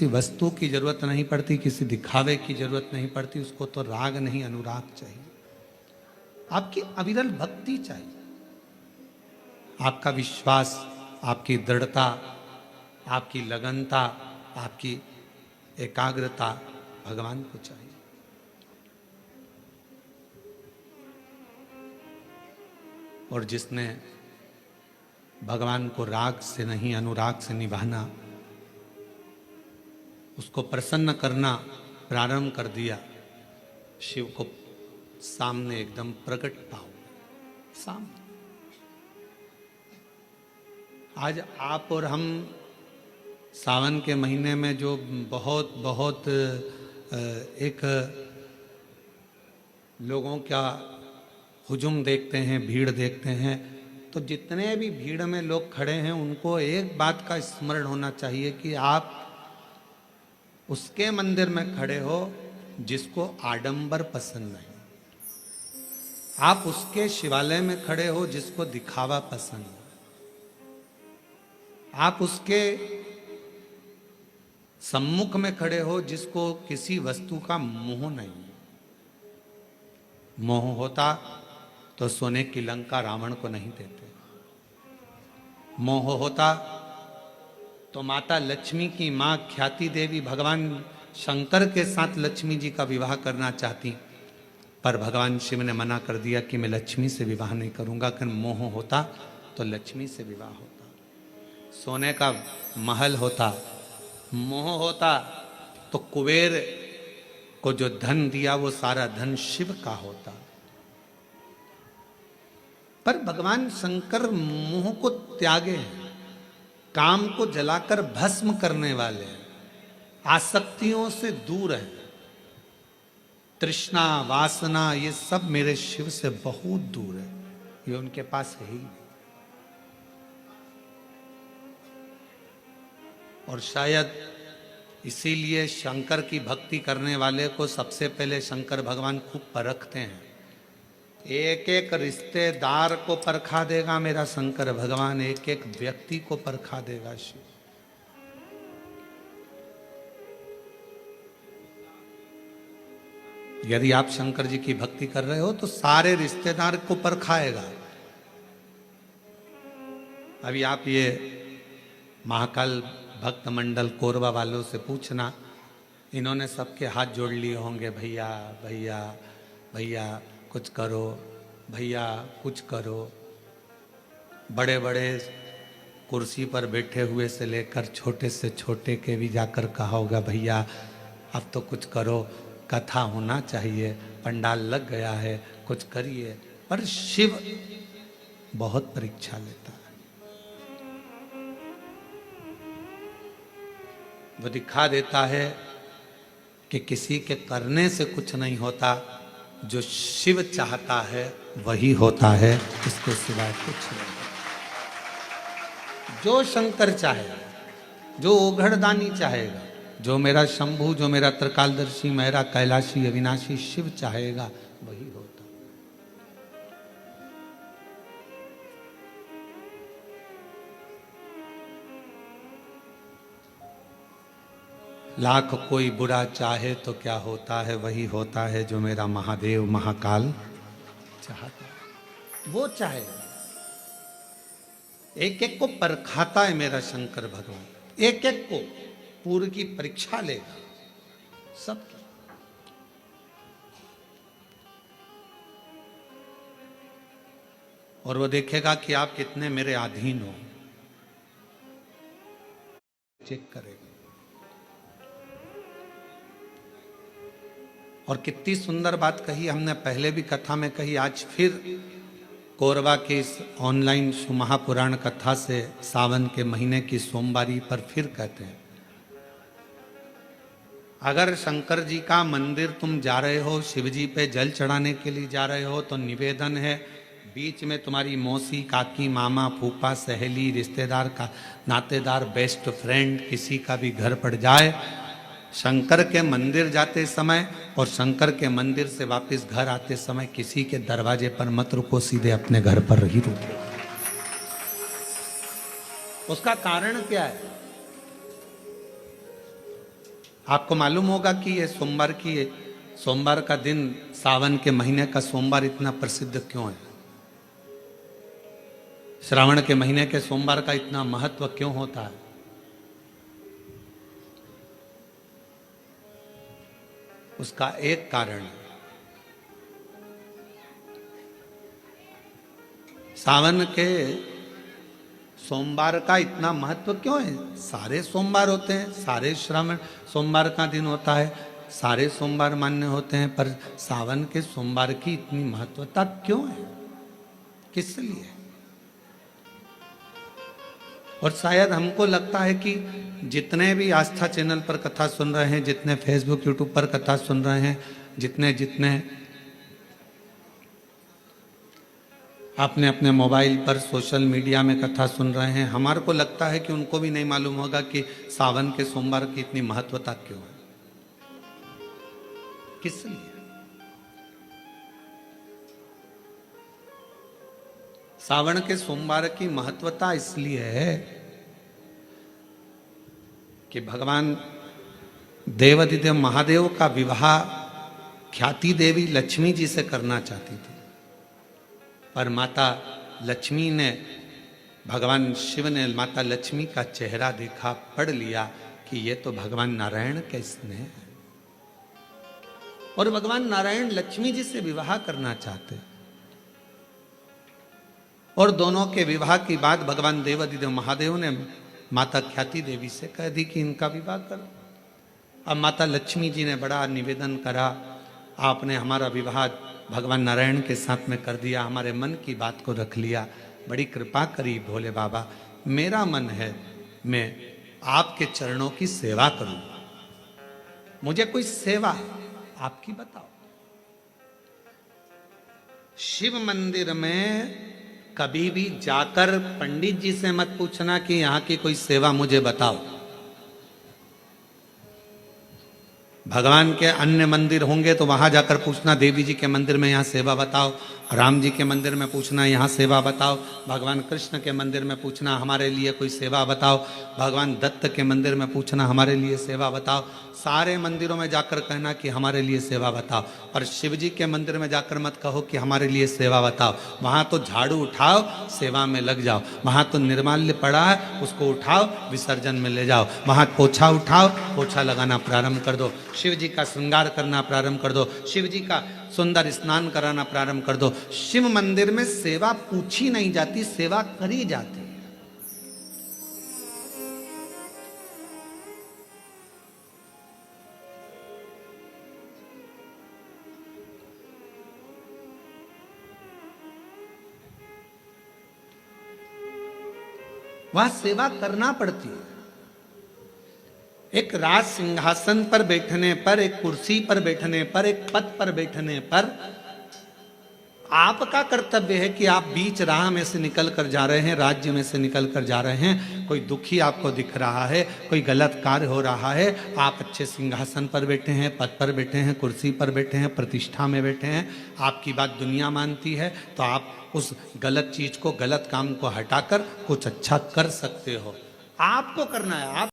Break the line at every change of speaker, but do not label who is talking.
किसी वस्तु की जरूरत नहीं पड़ती, किसी दिखावे की जरूरत नहीं पड़ती, उसको तो राग नहीं अनुराग चाहिए। आपकी अविरल भक्ति चाहिए, आपका विश्वास, आपकी दृढ़ता, आपकी लगनता, आपकी एकाग्रता भगवान को चाहिए। और जिसने भगवान को राग से नहीं अनुराग से निभाना, उसको प्रसन्न करना प्रारंभ कर दिया, शिव को सामने एकदम प्रकट पाओ सामने। आज आप और हम सावन के महीने में जो बहुत बहुत एक लोगों का हुजूम देखते हैं, भीड़ देखते हैं, तो जितने भी भीड़ में लोग खड़े हैं उनको एक बात का स्मरण होना चाहिए कि आप उसके मंदिर में खड़े हो जिसको आडंबर पसंद नहीं। आप उसके शिवालय में खड़े हो जिसको दिखावा पसंद है। आप उसके सम्मुख में खड़े हो जिसको किसी वस्तु का मोह नहीं। मोह होता तो सोने की लंका रावण को नहीं देते। मोह होता तो माता लक्ष्मी की मां ख्याति देवी भगवान शंकर के साथ लक्ष्मी जी का विवाह करना चाहती, पर भगवान शिव ने मना कर दिया कि मैं लक्ष्मी से विवाह नहीं करूंगा। कि मोह होता तो लक्ष्मी से विवाह होता, सोने का महल होता। मोह होता तो कुबेर को जो धन दिया वो सारा धन शिव का होता। पर भगवान शंकर मोह को त्यागे हैं, काम को जलाकर भस्म करने वाले हैं, आसक्तियों से दूर हैं। तृष्णा वासना ये सब मेरे शिव से बहुत दूर है, ये उनके पास है ही नहीं। और शायद इसीलिए शंकर की भक्ति करने वाले को सबसे पहले शंकर भगवान खूब परखते हैं। एक एक रिश्तेदार को परखा देगा मेरा शंकर भगवान, एक एक व्यक्ति को परखा देगा शिव। यदि आप शंकर जी की भक्ति कर रहे हो तो सारे रिश्तेदार को परखाएगा। अभी आप ये महाकाल भक्त मंडल कोरबा वालों से पूछना, इन्होंने सबके हाथ जोड़ लिए होंगे, भैया भैया भैया कुछ करो, भैया कुछ करो। बड़े बड़े कुर्सी पर बैठे हुए से लेकर छोटे से छोटे के भी जाकर कहा होगा, भैया अब तो कुछ करो, कथा होना चाहिए, पंडाल लग गया है, कुछ करिए। पर शिव बहुत परीक्षा लेता है। वो दिखा देता है कि किसी के करने से कुछ नहीं होता, जो शिव चाहता है वही होता है, इसके सिवाय कुछ नहीं। जो शंकर चाहेगा, जो ओघड़दानी चाहेगा, जो मेरा शंभु, जो मेरा त्रिकालदर्शी, मेरा कैलाशी अविनाशी शिव चाहेगा वही होता। लाख कोई बुरा चाहे तो क्या होता है, वही होता है जो मेरा महादेव महाकाल चाहता है, वो चाहेगा। एक एक को परखाता है मेरा शंकर भगवान, एक एक को पूर्व की परीक्षा लेगा सबकी। और वो देखेगा कि आप कितने मेरे अधीन हो, चेक करेगा। और कितनी सुंदर बात कही हमने पहले भी कथा में कही, आज फिर कोरबा के इस ऑनलाइन महापुराण कथा से सावन के महीने की सोमवारी पर फिर कहते हैं, अगर शंकर जी का मंदिर तुम जा रहे हो, शिव जी पे जल चढ़ाने के लिए जा रहे हो, तो निवेदन है बीच में तुम्हारी मौसी, काकी, मामा, फूफा, सहेली, रिश्तेदार का नातेदार, बेस्ट फ्रेंड किसी का भी घर पड़ जाए, शंकर के मंदिर जाते समय और शंकर के मंदिर से वापस घर आते समय किसी के दरवाजे पर मत रुको, सीधे अपने घर पर ही रुको। उसका कारण क्या है? आपको मालूम होगा कि ये सोमवार का दिन, सावन के महीने का सोमवार इतना प्रसिद्ध क्यों है? श्रावण के महीने के सोमवार का इतना महत्व क्यों होता है? उसका एक कारण है। सावन के सोमवार का इतना महत्व क्यों है? सारे सोमवार होते हैं, सारे श्रावण सोमवार का दिन होता है, सारे सोमवार मान्य होते हैं, पर सावन के सोमवार की इतनी महत्वता क्यों है? किस लिए? और शायद हमको लगता है कि जितने भी आस्था चैनल पर कथा सुन रहे हैं, जितने फेसबुक यूट्यूब पर कथा सुन रहे हैं, जितने आपने अपने मोबाइल पर सोशल मीडिया में कथा सुन रहे हैं, हमारे को लगता है कि उनको भी नहीं मालूम होगा कि सावन के सोमवार की इतनी महत्वता क्यों है, किस लिए। सावन के सोमवार की महत्वता इसलिए है कि भगवान देवाधिदेव महादेव का विवाह ख्याति देवी लक्ष्मी जी से करना चाहती थी, पर माता लक्ष्मी ने, भगवान शिव ने माता लक्ष्मी का चेहरा देखा, पढ़ लिया कि ये तो भगवान नारायण के स्नेह है, और भगवान नारायण लक्ष्मी जी से विवाह करना चाहते। और दोनों के विवाह की बात भगवान देवाधिदेव महादेव ने माता ख्याति देवी से कह दी कि इनका विवाह करो। अब माता लक्ष्मी जी ने बड़ा निवेदन करा, आपने हमारा विवाह भगवान नारायण के साथ में कर दिया, हमारे मन की बात को रख लिया, बड़ी कृपा करी भोले बाबा, मेरा मन है मैं आपके चरणों की सेवा करूं, मुझे कोई सेवा आपकी बताओ। शिव मंदिर में कभी भी जाकर पंडित जी से मत पूछना कि यहां की कोई सेवा मुझे बताओ। भगवान के अन्य मंदिर होंगे तो वहां जाकर पूछना, देवी जी के मंदिर में यहाँ सेवा बताओ, राम जी के मंदिर में पूछना यहाँ सेवा बताओ, भगवान कृष्ण के मंदिर में पूछना हमारे लिए कोई सेवा बताओ, भगवान दत्त के मंदिर में पूछना हमारे लिए सेवा बताओ। सारे मंदिरों में जाकर कहना कि हमारे लिए सेवा बताओ, और शिव जी के मंदिर में जाकर मत कहो कि हमारे लिए सेवा बताओ। वहां तो झाड़ू उठाओ, सेवा में लग जाओ। वहां तो निर्माल्य पड़ा है, उसको उठाओ, विसर्जन में ले जाओ। वहां पोछा उठाओ, पोछा लगाना प्रारंभ कर दो, शिव जी का श्रृंगार करना प्रारंभ कर दो, शिव जी का सुंदर स्नान कराना प्रारंभ कर दो। शिव मंदिर में सेवा पूछी नहीं जाती, सेवा करी जाती है। वहां सेवा करना पड़ती है। एक राज सिंहासन पर बैठने पर, एक कुर्सी पर बैठने पर, एक पद पर बैठने पर आपका कर्तव्य है कि आप बीच राह में से निकल कर जा रहे हैं, राज्य में से निकल कर जा रहे हैं, कोई दुखी आपको दिख रहा है, कोई गलत कार्य हो रहा है, आप अच्छे सिंहासन पर बैठे हैं, पद पर बैठे हैं, कुर्सी पर बैठे हैं, प्रतिष्ठा में बैठे हैं, आपकी बात दुनिया मानती है, तो आप उस गलत चीज को, गलत काम को हटाकर कुछ अच्छा कर सकते हो। आपको करना है। आप